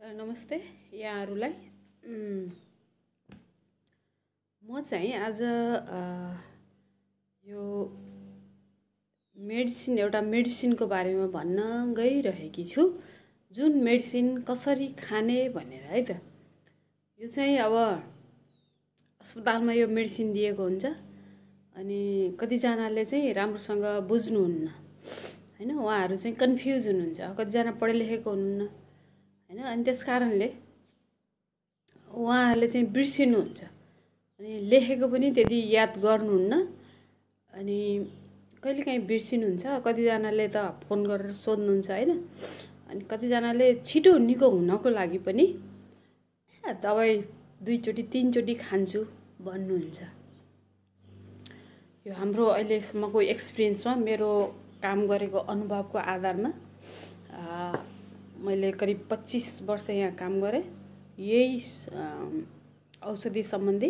नमस्ते यहाँहरूलाई। म चाहिँ आज यो एउटा मेडिसिनको बारेमा भन्न गइरहेकी छु, जुन मेडिसिन कसरी खाने भनेर है त। यो चाहिँ अब अस्पतालमा यो मेडिसिन दिएको हुन्छ, अनि कतिजनाले चाहिँ राम्रोसँग बुझ्नुहुन्न हैन, उहाँहरू चाहिँ कन्फ्युज हुनुहुन्छ। कतिजना पढे लेखेको हुनुहुन्न हैन, अनि त्यसकारणले उहाँहरूले चाहिँ बिर्सिनुहुन्छ, अनि लेखेको पनि त्यति याद गर्नुहुन्न, अनि कहिलेकाहीँ बिर्सिनुहुन्छ। कतिजनाले त फोन गरेर सोध्नुहुन्छ हैन, अनि कतिजनाले छिटो निको हुनको लागि पनि दबाई 2 चोटि 3 चोटि खान्छु भन्नुहुन्छ। यो हाम्रो अहिलेसम्मको एक्सपिरियन्समा, मेरो काम गरेको अनुभवको आधारमा मैले करिब 25 वर्ष यहाँ काम गरेँ यही औषधि सम्बन्धी।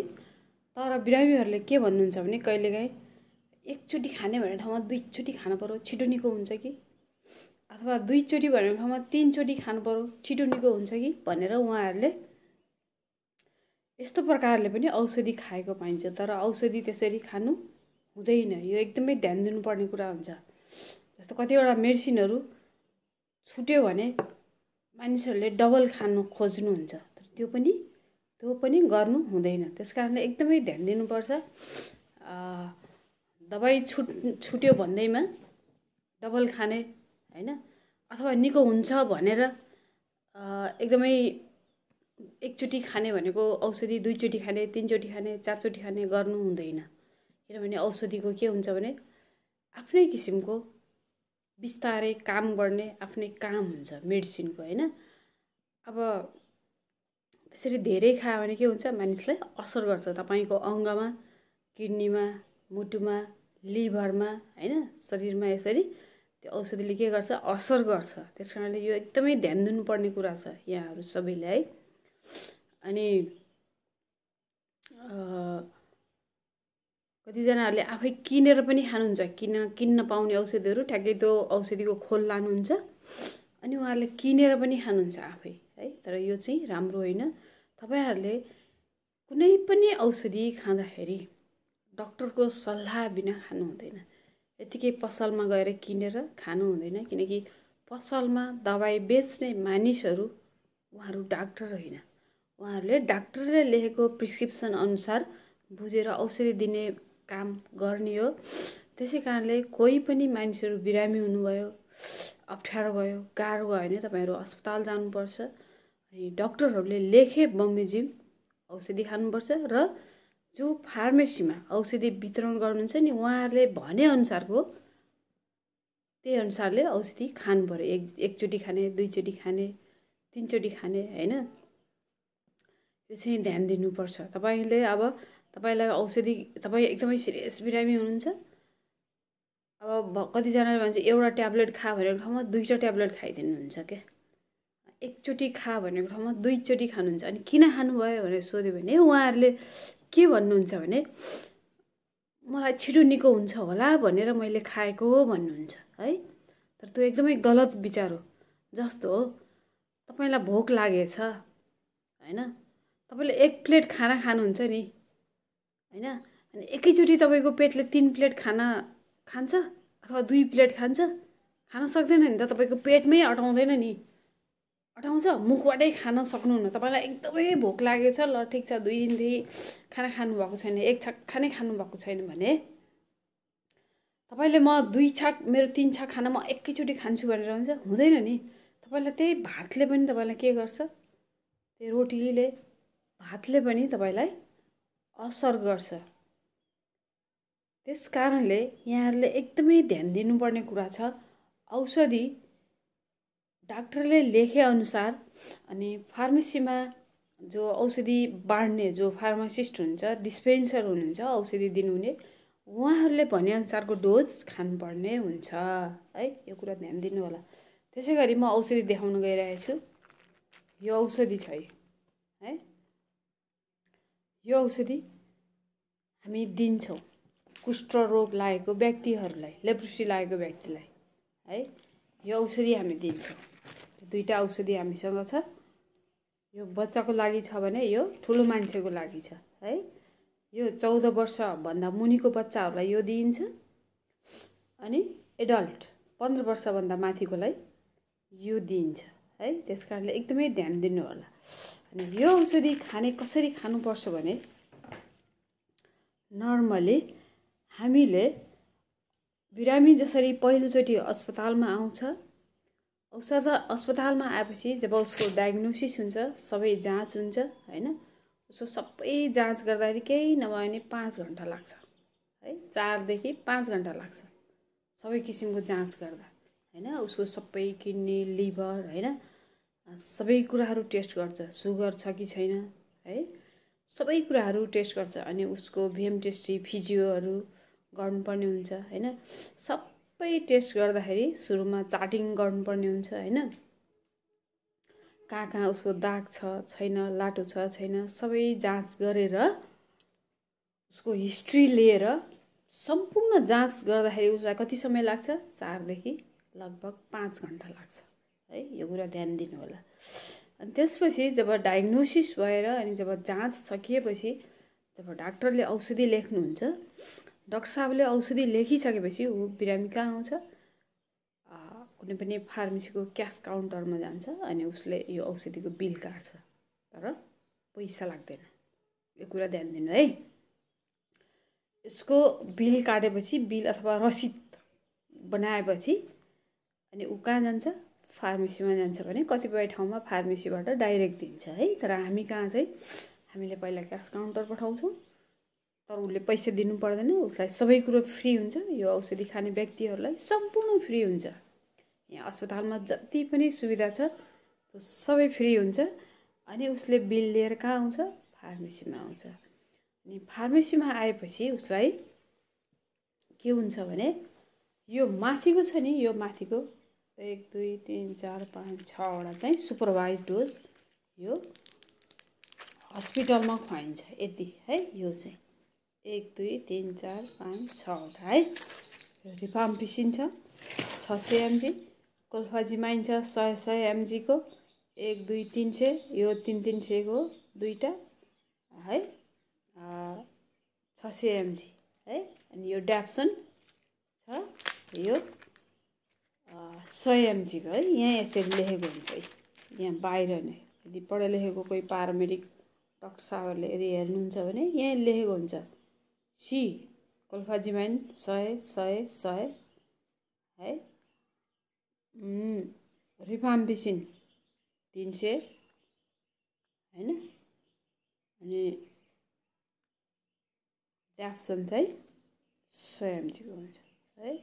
तर बिरामीहरूले के भन्नुहुन्छ भने कहिलेकाहीँ 1 चोटि खाने भन्ने ठाउँमा 2 चोटि खानु पर्यो छिटो निको हुन्छ कि, अथवा 2 चोटि भन्ने ठाउँमा 3 चोटि खानु पर्यो छिटो निको हुन्छ कि भनेर उहाँहरूले यस्तो प्रकारले पनि औषधि खाएको पाइन्छ। तर औषधि त्यसरी खानु हुँदैन, यो एकदमै ध्यान दिनुपर्ने कुरा हुन्छ। जस्तो कतिवटा मेडिसिनहरू छुट्यो भने मानिसहरूले डबल खानु खोज्नुहुन्छ, तर त्यो पनि गर्नु हुँदैन। त्यसकारणले एकदमै ध्यान दिनुपर्छ। दबाई छुट्यो भन्दैमा डबल खाने हैन, अथवा निको हुन्छ भनेर एकदमै 1 चोटि खाने भनेको औषधि 2 चोटि खाने 3 चोटि खाने 4 चोटि खाने गर्नु हुँदैन। किनभने औषधिको के हुन्छ भने आफ्नै किसिमको बिस्तारै काम गर्ने आफ्नै काम हुन्छ मेडिसिनको हैन। अब त्यसरी धेरै खायो भने के हुन्छ, मानिसलाई असर गर्छ तपाईको अङ्गमा, किडनीमा, मुटुमा, लिभरमा हैन, शरीरमा। यसरी त्यो औषधिले के गर्छ, असर गर्छ। त्यसकारणले यो एकदमै ध्यान दिनुपर्ने कुरा छ यहाँहरू सबैले है। अनि कतिजनाहरूले आफै किनेर पनि खानुहुन्छ, किन्न पाउने औषधिहरू ठ्याक्कै त्यो औषधिको खोल लानुहुन्छ, अनि उहाँहरूले किनेर पनि खानुहुन्छ आफै है। तर यो चाहिँ राम्रो होइन। तपाईहरूले कुनै पनि औषधि खाँदाखेरि डाक्टरको सल्लाह बिना खानु हुँदैन। यतिकै पसलमा गएर किनेर खानु हुँदैन, किनकि पसलमा दबाई बेच्ने मानिसहरू उहाँहरू डाक्टर होइन। उहाँहरूले डाक्टरले लेखेको प्रिस्क्रिप्सन अनुसार बुझेर औषधि दिने काम गर्ने हो। त्यसै कारणले कोही पनि मानिसहरू बिरामी हुनुभयो, अप्ठ्यारो भयो, गाह्रो भयो भने तपाईहरू अस्पताल जानुपर्छ। अनि डाक्टरहरूले लेखे बमोजिम औषधि खानुपर्छ, र जो फार्मेसीमा औषधि वितरण गर्नुहुन्छ नि उहाँहरूले भने अनुसारको त्यही अनुसारले औषधि खानु पर्यो। 1 चोटि खाने 2 चोटि खाने 3 चोटि खाने हैन, यो चाहिँ ध्यान दिनुपर्छ। तपाईले अब तपाईलाई औषधि, तपाई एकदमै सिरियस बिरामी हुनुहुन्छ, अब कतिजनाले भन्छ एउटा ट्याब्लेट खा भनेको ठाउँमा 2टा ट्याब्लेट खाइदिनुहुन्छ के, 1 चोटि खा भनेको ठाउँमा 2 चोटि खानुहुन्छ। अनि किन खानुभयो भनेर सोध्यो भने उहाँहरूले के भन्नुहुन्छ भने मलाई छिटो निको हुन्छ होला भनेर मैले खाएको हो भन्नुहुन्छ है। तर त्यो एकदमै गलत विचार हो। जस्तो हो तपाईलाई भोक लागेछ हैन, तपाईले 1 प्लेट खाना खानुहुन्छ नि हैन, अनि एकैचोटि तपाईको पेटले 3 प्लेट खाना खान्छ अथवा 2 प्लेट खान्छ, खान सक्दैन नि त। तपाईको पेटमै अटाउँदैन नि, अटाउँछ, मुखबाटै खान सक्नुहुन्न। तपाईलाई एकदमै भोक लागेछ, ल ठिक छ 2 दिनदेखि खाना खानु भएको छैन, 1 छाक खानै खानु भएको छैन भने तपाईले म 2 छाक मेरो 3 छाक खाना म एकैचोटि खान्छु भनेर हुन्छ, हुँदैन नि। तपाईलाई त्यही भातले पनि तपाईलाई के गर्छ, त्यही रोटीले भातले पनि तपाईलाई असर गर्छ। त्यस कारणले यहाँहरूले एकदमै ध्यान दिनुपर्ने कुरा छ। औषधि डाक्टरले लेखे अनुसार, अनि फार्मेसीमा जो औषधि बाँड्ने जो फार्मासिस्ट हुन्छ, डिस्पेन्सर हुनुहुन्छ औषधि दिनुहुने, उहाँहरूले भने अनुसारको डोज खानुपर्ने हुन्छ है। यो कुरा ध्यान दिनु होला। त्यसै गरी म औषधि देखाउन गइरहेको छु। यो औषधि छ है, यो औषधि हामी दिन्छौँ कुष्ठ रोग लागेको व्यक्तिहरूलाई, लेप्रोसी लागेको व्यक्तिलाई है। यो औषधि हामी दिन्छौँ। 2टा औषधि हामीसँग छ। यो बच्चाको लागि छ भने यो ठुलो मान्छेको लागि छ है। यो 14 वर्षभन्दा मुनिको बच्चाहरूलाई यो दिइन्छ अनि एडल्ट 15 वर्षभन्दा माथिकोलाई यो दिइन्छ है। त्यसकारणले एकदमै ध्यान दिनु होला। अनि यो औषधि खाने कसरी खानुपर्छ भने नर्मली हामीले बिरामी जसरी पहिलोचोटि अस्पतालमा आउँछ, अस्पतालमा आएपछि जब उसको डायग्नोसिस हुन्छ, सबै जाँच हुन्छ हैन, उसको सबै जाँच गर्दाखेरि केही नभए पनि 5 घण्टा लाग्छ है। 4 देखि 5 घण्टा लाग्छ सबै किसिमको जाँच गर्दा हैन। उसको सबै किडनी, लिभर हैन, सबै कुराहरू टेस्ट गर्छ, सुगर छ कि छैन है, सबै कुराहरू टेस्ट गर्छ। अनि उसको भिएमटेस्टी फिजियोहरू गर्नुपर्ने हुन्छ हैन। सबै टेस्ट गर्दाखेरि सुरुमा चार्टिङ गर्नुपर्ने हुन्छ हैन। कहाँ कहाँ उसको दाग छ छैन, लाटो छ छैन, सबै जाँच गरेर उसको हिस्ट्री लिएर सम्पूर्ण जाँच गर्दाखेरि उसलाई कति समय लाग्छ? 4 देखि लगभग 5 घण्टा लाग्छ है। यो कुरा ध्यान दिनु होला। अनि त्यसपछि जब डायग्नोसिस भएर अनि जब जाँच सकिएपछि जब डाक्टरले औषधि लेख्नुहुन्छ, डाक्टर साहबले औषधि लेखिसकेपछि ऊ बिरामी कहाँ आउँछ? कुनै पनि फार्मेसीको क्यास काउन्टरमा जान्छ अनि उसले यो औषधिको बिल काट्छ, तर पैसा लाग्दैन। यो कुरा ध्यान दिनु है। यसको बिल काटेपछि, बिल अथवा रसिद बनाएपछि अनि ऊ कहाँ जान्छ? फार्मेसीमा जान्छ भने कतिपय ठाउँमा फार्मेसीबाट डाइरेक्ट दिन्छ है। तर हामी कहाँ चाहिँ हामीले पहिला क्यास काउन्टर पठाउँछौँ, तर उसले पैसा दिनु पर्दैन, उसलाई सबै कुरो फ्री हुन्छ। यो औषधि खाने व्यक्तिहरूलाई सम्पूर्ण फ्री हुन्छ। यहाँ अस्पतालमा जति पनि सुविधा छ त्यो सबै फ्री हुन्छ। अनि उसले बिल लिएर कहाँ आउँछ? फार्मेसीमा आउँछ। अनि फार्मेसीमा आएपछि उसलाई के हुन्छ भने यो माथिको छ नि, यो माथिको 1 2 3 4 5 6 वटा चाहिँ सुपरभाइज डोज यो हस्पिटलमा खुवाइन्छ यति है। यो चाहिँ 1 2 3 4 5 6 वटा है। रिफाम्पिसिन छ 600 mg, कोल्फाजिमाइन छ 100 mg को 1 2 300, यो 300 को दुईटा है, 600 mg है। अनि यो ड्याप्सन छ यो 100 mg को है। यहाँ यसरी लेखेको हुन्छ, यहाँ बाहिर नै यदि पढे लेखेको कोही पारामेडिक डाक्टर साहबहरूले यदि हेर्नुहुन्छ भने यहाँ लेखेको हुन्छ सी कोल्फाजिमाइन 100 100 100 है, रिफाम्पिसिन 300 हैन, अनि ड्याप्सन चाहिँ 100 mg को हुन्छ है।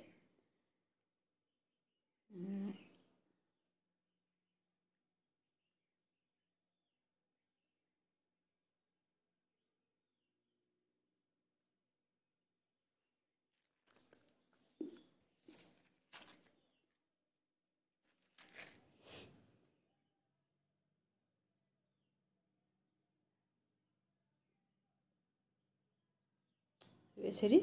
यसरी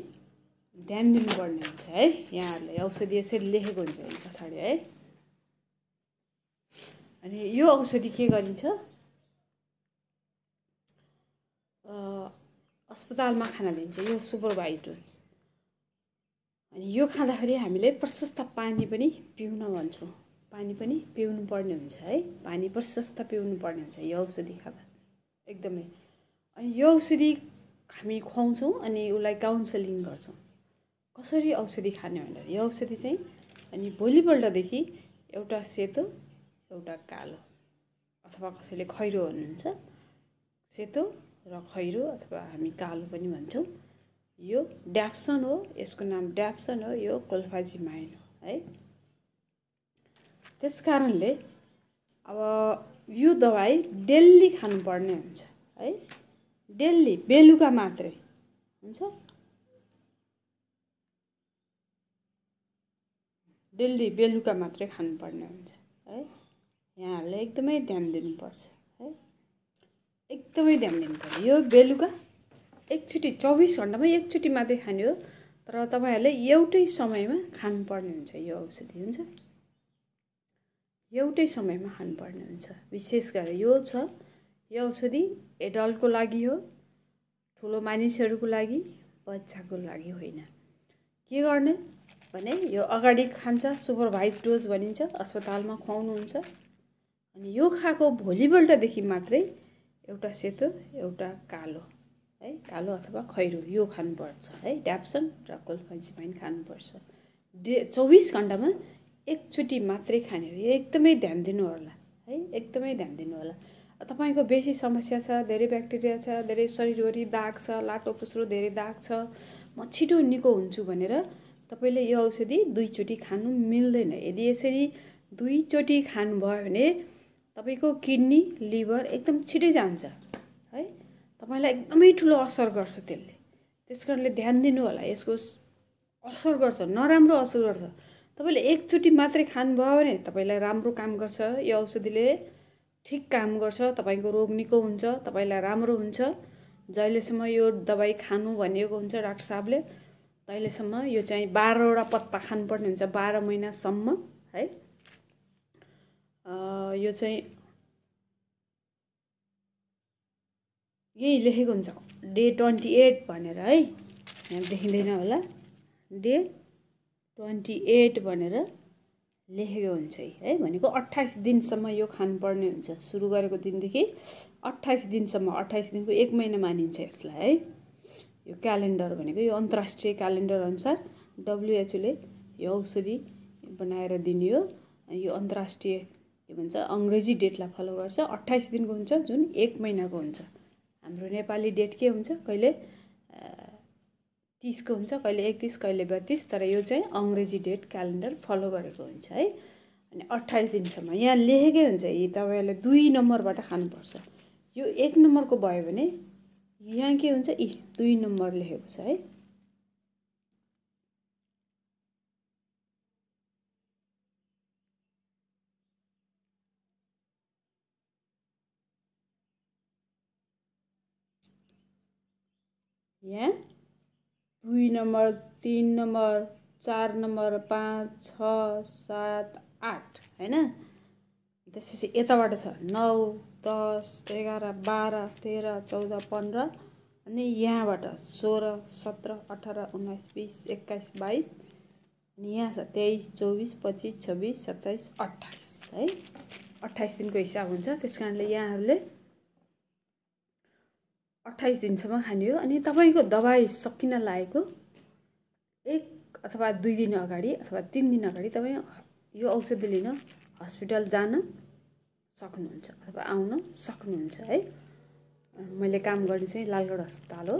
ध्यान दिनुपर्ने हुन्छ है। यहाँहरूले औषधि यसरी लेखेको हुन्छ पछाडि है। अनि यो औषधि के गरिन्छ? अस्पतालमा खान दिन्छ, यो सुपरभाइज डोज। अनि यो खाँदाखेरि हामीले प्रशस्त पानी पनि पिउन भन्छौँ, पानी पनि पिउनु पर्ने हुन्छ है। पानी प्रशस्त पिउनु पर्ने हुन्छ यो औषधि खाँदा एकदमै। अनि यो औषधि हामी खुवाउँछौँ अनि उसलाई काउन्सेलिङ गर्छौँ कसरी औषधि खाने भनेर। यो औषधि चाहिँ अनि भोलिपल्टदेखि एउटा सेतो एउटा कालो अथवा कसैले खैरो भन्नुहुन्छ, सेतो र खैरो अथवा हामी कालो पनि भन्छौँ, यो ड्याप्सन हो, यसको नाम ड्याप्सन हो, यो कोल्फाजिमाइन हो है। त्यसकारणले अब यो दबाई डेली खानुपर्ने हुन्छ है। डेली बेलुका मात्रै हुन्छ, डेली बेलुका मात्रै खानुपर्ने हुन्छ है। यहाँहरूले एकदमै ध्यान दिनुपर्छ है, एकदमै ध्यान दिनुपर्छ। यो बेलुका एकचोटि 24 घण्टामा एकचोटि मात्रै खाने हो, तर तपाईँहरूले एउटै समयमा खानुपर्ने हुन्छ। यो औषधि हुन्छ एउटै समयमा खानुपर्ने हुन्छ। विशेष गरेर यो छ यो औषधि एडल्टको लागि हो, ठुलो मानिसहरूको लागि, बच्चाको लागि होइन। के गर्ने भने यो अगाडि खान्छ, सुपरभाइज डोज भनिन्छ, अस्पतालमा खुवाउनुहुन्छ। अनि यो खाएको भोलिपल्टदेखि मात्रै एउटा सेतो एउटा कालो है, कालो अथवा खैरो यो खानुपर्छ है। ड्याप्सन र क्लोफेन्जिपाइन खानुपर्छ। 24 घण्टामा एकचोटि मात्रै खाने हो। यो एकदमै ध्यान दिनु होला है, एकदमै ध्यान दिनु होला। तपाईको बेसी समस्या छ, धेरै ब्याक्टेरिया छ, धेरै शरीरभरि दाग छ, लाटो पुस्रो धेरै दाग छ, म छिटो निको हुन्छु भनेर तपाईले यो औषधि 2 चोटि खानु मिल्दैन। यदि यसरी 2 चोटि खानुभयो भने तपाईको किडनी लिभर एकदम छिटै जान्छ है, तपाईलाई एकदमै ठुलो असर गर्छ त्यसले। त्यसकारणले ध्यान दिनु होला, यसको असर गर्छ, नराम्रो असर गर्छ। तपाईले एकचोटि मात्रै खानुभयो भने तपाईलाई राम्रो काम गर्छ। यो औषधिले ठिक काम गर्छ, तपाईको रोग निको हुन्छ, तपाईलाई राम्रो हुन्छ। जहिलेसम्म यो दबाई खानु भनिएको हुन्छ डाक्टर साहबले तहिलेसम्म यो चाहिँ 12 वटा पत्ता खानुपर्ने हुन्छ, 12 महिनासम्म है। यो चाहिँ यही लेखेको हुन्छ डे 28 भनेर है, यहाँ देखिँदैन होला, डे 28 भनेर लेखेको हुन्छ है। भनेको 28 दिनसम्म यो खानुपर्ने हुन्छ, सुरु गरेको दिनदेखि 28 दिनसम्म। 28 दिनको 1 महिना मानिन्छ यसलाई है। यो क्यालेन्डर भनेको यो अन्तर्राष्ट्रिय क्यालेन्डर अनुसार WHO ले यो औषधि बनाएर दिने हो। यो अन्तर्राष्ट्रिय के भन्छ अंग्रेजी डेटलाई फलो गर्छ। 28 दिनको हुन्छ, जुन 1 महिनाको हुन्छ। हाम्रो नेपाली डेट के हुन्छ, कहिले 30 को हुन्छ, कहिले 31, कहिले 32, तर यो चाहिँ अंग्रेजी डेट क्यालेन्डर फलो गरेको हुन्छ है। अनि 28 दिनसम्म यहाँ लेखेकै हुन्छ, यी तपाईहरुले 2 नम्बरबाट खानुपर्छ। यो 1 नम्बरको भयो भने यहाँ के हुन्छ, 2 नम्बर लेखेको छ है। यहाँ 2 नम्बर, 3 नम्बर, 4 नम्बर, 5, 6, 7, 8 हैन। त्यसपछि यताबाट छ 9, 10, 11, 12, 13, 14, 15 अनि यहाँबाट 16, 17, 18, 19, 20, 21, 22 अनि यहाँ छ 23, 24, 25, 26, 27, 28 है। 28 दिनको हिसाब हुन्छ। त्यसकारणले यहाँहरुले 28 दिनसम्म खाने हो। अनि तपाईको दबाई सकिन लागेको 1 अथवा 2 दिन अगाडि अथवा 3 दिन अगाडि तपाई यो औषधि लिन हस्पिटल जान सक्नुहुन्छ अथवा आउन सक्नुहुन्छ है। मैले काम गर्ने चाहिँ लालगढ अस्पताल हो।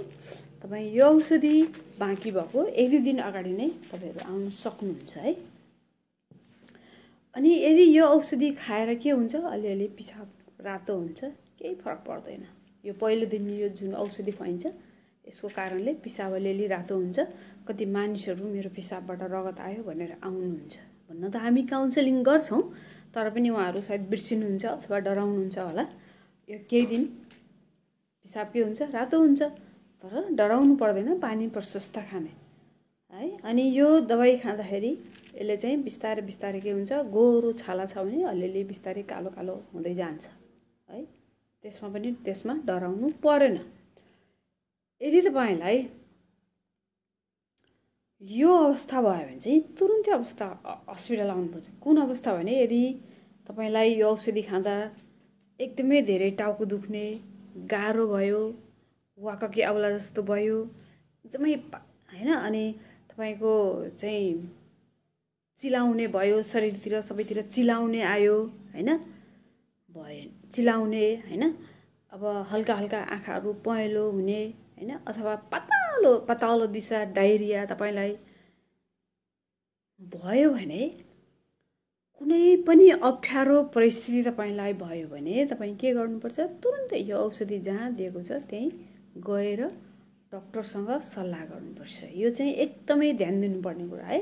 तपाई यो औषधि बाँकी भएको 1-2 दिन अगाडि नै तपाईहरु आउन सक्नुहुन्छ है। अनि यदि यो औषधि खाएर के हुन्छ, अलिअलि पिसाब रातो हुन्छ, केही फरक पर्दैन। यो पहिलो दिन यो जुन औषधि खुवाइन्छ यसको कारणले पिसाब अलिअलि रातो हुन्छ। कति मानिसहरु मेरो पिसाबबाट रगत आयो भनेर आउनुहुन्छ। भन्न त हामी काउन्सेलिङ गर्छौं, तर पनि उहाँहरु सायद बिर्सिनुहुन्छ अथवा डराउनुहुन्छ होला। यो केही दिन पिसाब के हुन्छ, रातो हुन्छ, तर डराउनु पर्दैन, पानी प्रशस्त खाने है। अनि यो दबाई खाँदाखेरि यसले चाहिँ बिस्तारै बिस्तारै के हुन्छ, गोरो छाला छ भने अलिअलि बिस्तारै कालो कालो हुँदै जान्छ है। त्यसमा डराउनु पर्दैन। यदि तपाईलाई यो अवस्था भयो भने चाहिँ तुरुन्तै अस्पताल आउनुपर्छ। कुन अवस्था भने यदि तपाईलाई यो औषधि खाँदा एकदमै धेरै टाउको दुख्ने, गाह्रो भयो, वाककी आउला जस्तो भयो, एकदमै हैन, अनि तपाईको चाहिँ चिलाउने भयो, शरीरतिर सबैतिर चिलाउने आयो हैन, भयो चिलाउने हैन, अब हल्का हल्का आँखाहरु पहेँलो हुने हैन, अथवा पातलो दिशा डायरिया तपाईलाई भयो भने, कुनै पनि अप्ठ्यारो परिस्थिति तपाईलाई भयो भने तपाई के गर्नुपर्छ, तुरुन्तै यो औषधि जहाँ दिएको छ त्यही गएर डाक्टरसँग सल्लाह गर्नुपर्छ। यो चाहिँ एकदमै ध्यान दिनुपर्ने कुरा है।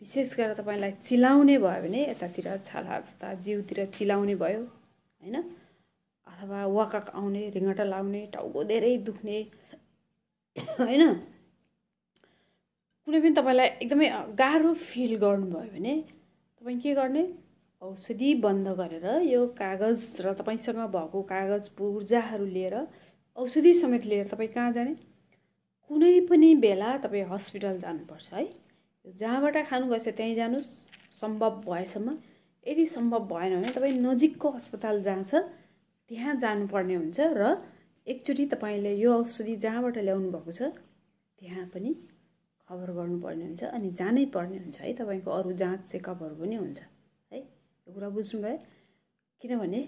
विशेष गरेर तपाईलाई चिलाउने भयो भने, यतातिर छाला तथा जिउतिर चिलाउने भयो हैन, अथवा वाकक आउने, रिङ्गटा लाग्ने, टाउको धेरै दुख्ने हैन, कुनै पनि तपाईलाई एकदमै गाह्रो फिल गर्नुभयो भने तपाई के गर्ने, औषधि बन्द गरेर यो कागज र तपाईसँग भएको कागज पूर्जाहरू लिएर औषधि समेत लिएर तपाईँ कहाँ जाने? कुनै पनि बेला तपाईँ हस्पिटल जानुपर्छ है। जहाँबाट खानुभएछ त्यहीँ जानुहोस् सम्भव भएसम्म। यदि सम्भव भएन भने तपाईँ नजिकको अस्पताल जहाँ छ त्यहाँ जानुपर्ने हुन्छ र एकचोटि तपाईँले यो औषधि जहाँबाट ल्याउनु भएको छ त्यहाँ पनि खबर गर्नुपर्ने हुन्छ अनि जानै पर्ने हुन्छ है। तपाईँको अरू जाँच चेकअपहरू पनि हुन्छ है। यो कुरा बुझ्नुभयो? किनभने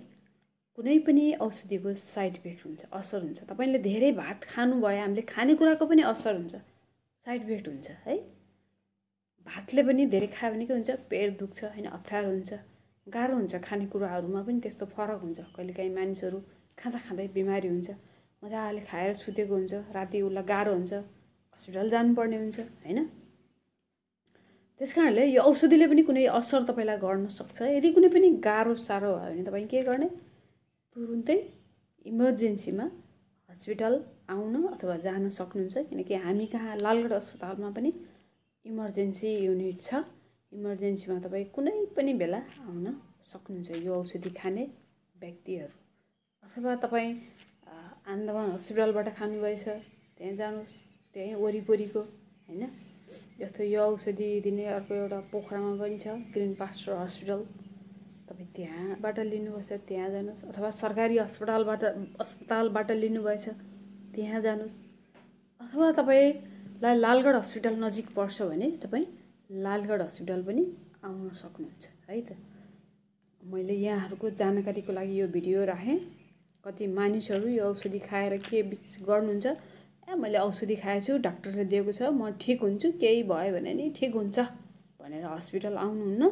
कुनै पनि औषधिको साइड इफेक्ट हुन्छ, असर हुन्छ। तपाईँले धेरै भात खानुभयो, हामीले खानेकुराको पनि असर हुन्छ, साइड इफेक्ट हुन्छ है। भातले पनि धेरै खायो भने के हुन्छ? पेट दुख्छ होइन, अप्ठ्यारो हुन्छ, गाह्रो हुन्छ। खानेकुराहरूमा पनि त्यस्तो फरक हुन्छ। कहिलेकाहीँ मानिसहरू खाँदा खाँदै बिमारी हुन्छ, मजाले खाएर सुतेको हुन्छ, राति उसलाई गाह्रो हुन्छ, हस्पिटल जानुपर्ने हुन्छ होइन। त्यस कारणले यो औषधिले पनि कुनै असर तपाईँलाई गर्न सक्छ। यदि कुनै पनि गाह्रो साह्रो भयो भने तपाईँ के गर्ने? तुरुन्तै इमर्जेन्सीमा हस्पिटल आउन अथवा जान सक्नुहुन्छ। किनकि हामी कहाँ लालगढ अस्पतालमा पनि इमर्जेन्सी युनिट छ। इमर्जेन्सीमा तपाईँ कुनै पनि बेला आउन सक्नुहुन्छ यो औषधि खाने व्यक्तिहरू। अथवा तपाईँ आन्दमान हस्पिटलबाट खानुभएछ त्यहाँ जानुहोस्, त्यहीँ वरिपरिको होइन। जस्तो यो औषधि दिने अर्को एउटा पोखरामा पनि छ, ग्रिन पास्टर हस्पिटल, तपाईँ त्यहाँबाट लिनुभएछ त्यहाँ जानुहोस्। अथवा सरकारी अस्पतालबाट लिनुभएछ त्यहाँ जानुहोस्। अथवा तपाईँलाई लालगढ हस्पिटल नजिक पर्छ भने तपाईँ लालगढ हस्पिटल पनि आउन सक्नुहुन्छ है त। मैले यहाँहरूको जानकारीको लागि यो भिडियो राखेँ। कति मानिसहरू यो औषधि खाएर के गर्नुहुन्छ? मैले औषधि खाएछु, डाक्टरले दिएको छ, म ठिक हुन्छु, केही भयो भने नि ठिक हुन्छ भनेर हस्पिटल आउनुहुन्न।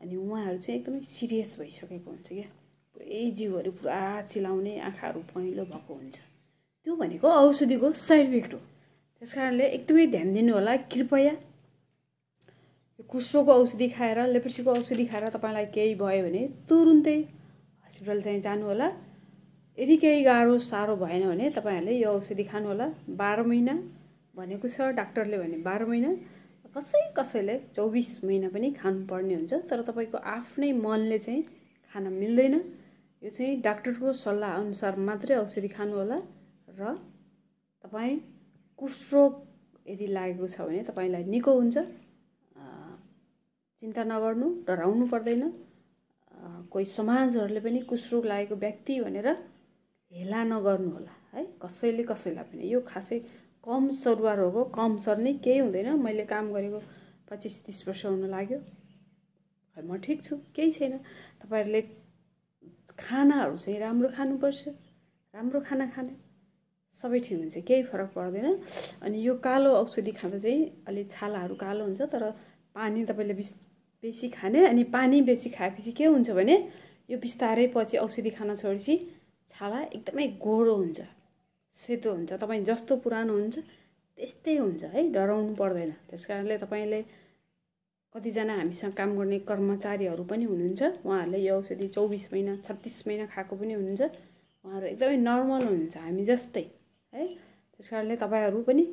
अनि उहाँहरू चाहिँ एकदमै सिरियस भइसकेको हुन्छ क्या। पुरै जिउहरू पुरा चिलाउने, आँखाहरू पहेँलो भएको हुन्छ। त्यो भनेको औषधिको साइड इफेक्ट हो। त्यस कारणले एकदमै ध्यान दिनु होला। कृपया कुष्ठरोगको औषधि खाएर, लेप्रोसीको औषधि खाएर तपाईँलाई केही भयो भने तुरुन्तै हस्पिटल चाहिँ जानु होला। यदि केही गाह्रो साह्रो भएन भने तपाईँहरूले यो औषधि खानु होला। 12 महिना भनेको छ डाक्टरले भने 12 महिना, कसैले 24 महिना पनि खानुपर्ने हुन्छ। तर तपाईँको आफ्नै मनले चाहिँ खान मिल्दैन। यो चाहिँ डाक्टरको सल्लाह अनुसार मात्रै औषधि खानु होला। र तपाईँ कुष्ठरोग यदि लागेको छ भने तपाईँलाई निको हुन्छ, चिन्ता नगर्नु, डराउनु पर्दैन। कोही समाजहरूले पनि कुष्ठरोग लागेको व्यक्ति भनेर हेला नगर्नु होला है, कसैले कसैलाई पनि। यो खासै कम सरुवा रोग हो, कम सर्ने केही हुँदैन। मैले काम गरेको 25-30 वर्ष हुन लाग्यो, म ठिक छु, केही छैन। तपाईँहरूले खानाहरू चाहिँ राम्रो खानुपर्छ, राम्रो खाना खाने, सबै ठिक हुन्छ, केही फरक पर्दैन। अनि यो कालो औषधि खाँदा चाहिँ अलि छालाहरू कालो हुन्छ, तर पानी तपाईँले बेसी खाने। अनि पानी बेसी खाएपछि के हुन्छ भने यो बिस्तारै पछि औषधि खान छोडेपछि छाला एकदमै गोरो हुन्छ, सेतो हुन्छ। तपाईँ जस्तो पुरानो हुन्छ त्यस्तै हुन्छ है, डराउनु पर्दैन। त्यस कारणले तपाईँले कतिजना हामीसँग काम गर्ने कर्मचारीहरू पनि हुनुहुन्छ, उहाँहरूले यो औषधि 24 महिना 36 महिना खाएको पनि हुनुहुन्छ। उहाँहरू एकदमै नर्मल हुनुहुन्छ हामी जस्तै है। त्यस कारणले तपाईँहरू पनि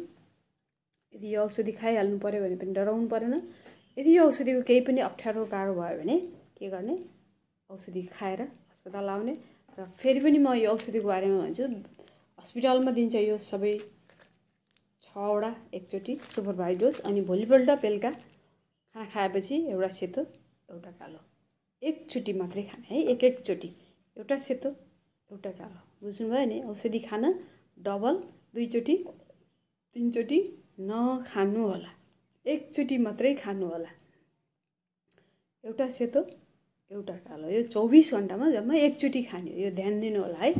यदि यो औषधि खाइहाल्नु पर्यो भने पनि डराउनु परेन। यदि यो औषधिको केही पनि अप्ठ्यारो गाह्रो भयो भने के गर्ने? औषधि खाएर अस्पताल आउने। र फेरि पनि म यो औषधिको बारेमा भन्छु, हस्पिटलमा दिन्छ यो सबै 6 वटा एकचोटि सुपरभाइज डोज। अनि भोलिपल्ट बेलुका खाना खाएपछि एउटा सेतो एउटा कालो, एकचोटि मात्रै खाने है, एकचोटि, एउटा सेतो एउटा कालो। बुझ्नुभयो नि? औषधि खान डबल 2 चोटि 3 चोटि नखानु होला, एकचोटि मात्रै खानु होला। एउटा सेतो एउटा कालो, यो 24 घण्टामा जम्मा एकचोटि खाने, यो ध्यान दिनु होला है।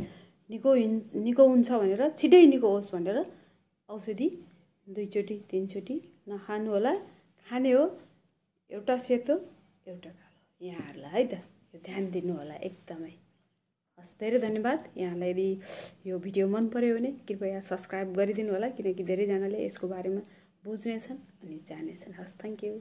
निको हुन्छ भनेर, छिटै निको होस् भनेर औषधि 2 चोटि 3 चोटि नखानु होला। खाने हो एउटा सेतो एउटा कालो यहाँहरूलाई है त, यो ध्यान दिनु होला एकदमै। हस्, धेरै धन्यवाद। यहाँलाई यदि यो भिडियो मन पर्यो भने कृपया सब्सक्राइब गरिदिनु होला, किनकि धेरैजनाले यसको बारेमा बुझ्नेछन् अनि जानेछन्। हस्, थ्याङ्क यू।